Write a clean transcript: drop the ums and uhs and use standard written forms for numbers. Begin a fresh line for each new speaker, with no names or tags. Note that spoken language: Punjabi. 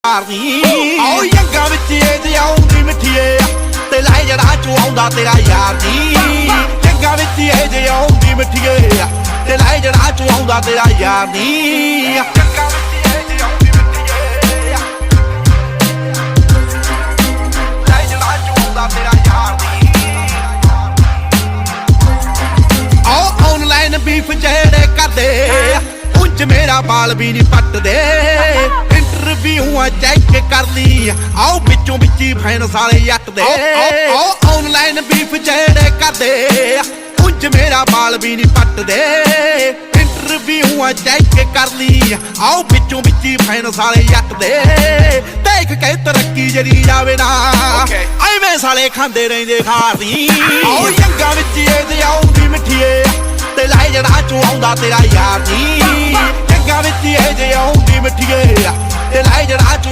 ਆਓ ਯੰਗਾ ਵਿੱਚ ਇਹ ਆਉਂਦੀ ਮਿੱਠੀਏ ਤੇ ਲੈ ਜੜਾ ਚੋਂ ਆਉਂਦਾ ਤੇਰਾ ਯਾਰ ਨੀ ਯੰਗਾ ਵਿੱਚ ਇਹ ਆਉਂਦੀ ਮਿੱਠੀਏ ਤੇ ਲੈ ਜੜਾ ਚੋਂ ਆਉਂਦਾ ਤੇਰਾ ਯਾਰ ਨੀ ਯੰਗਾ ਵਿੱਚ ਇਹ ਆਉਂਦੀ ਮਿੱਠੀਏ ਲੈ ਜੜਾ ਚੋਂ ਆਉਂਦਾ ਤੇਰਾ ਯਾਰ ਨੀ ਆਓ ਆਨਲਾਈਨ ਬੀਫ ਜਿਹੜੇ ਕਰਦੇ ਉਂਝ ਮੇਰਾ ਬਾਲ ਵੀ ਨਹੀਂ ਪੱਟਦੇ ਇੰਟਰਵਿਊਆਂ ਚੈੱਕ ਕਰ ਲਈ ਆਓ ਵਿੱਚੋਂ ਵਿੱਚੀ ਫੈਨ ਸਾਰੇ ਜੱਟ ਦੇ ਆਓ ਆਨਲਾਈਨ ਬੀਫ ਜਿਹੜੇ ਕਰਦੇ ਉਂਝ ਮੇਰਾ ਬਾਲ ਵੀ ਨਹੀਂ ਪੱਟਦੇ ਇੰਟਰਵਿਊਆਂ ਚੈੱਕ ਕਰ ਲਈ ਆਓ ਵਿੱਚੋਂ ਵਿੱਚੀ ਫੈਨ ਸਾਰੇ ਜੱਟ ਦੇ ਦੇਖ ਕੇ ਤਰੱਕੀ ਜਰੀ ਜਾਵੇ ਨਾ ਐਵੇਂ ਸਾਲੇ ਖਾਂਦੇ ਰਹਿੰਦੇ ਖਾਰੀ ਆਓ ਯੰਗਾ ਵਿੱਚ ਇਹ ਆਉਂਦੀ ਮਿੱਠੀਏ ਤੇ ਲੈ ਜੜਾ ਚੋਂ ਆਉਂਦਾ ਤੇਰਾ ਯਾਰ ਨੀ ਯੰਗਾ ਵਿੱਚ ਇਹ ਆਉਂਦੀ ਮਿੱਠੀਏ ਤੇ ਲੈ ਜੜਾ ਚੋਂ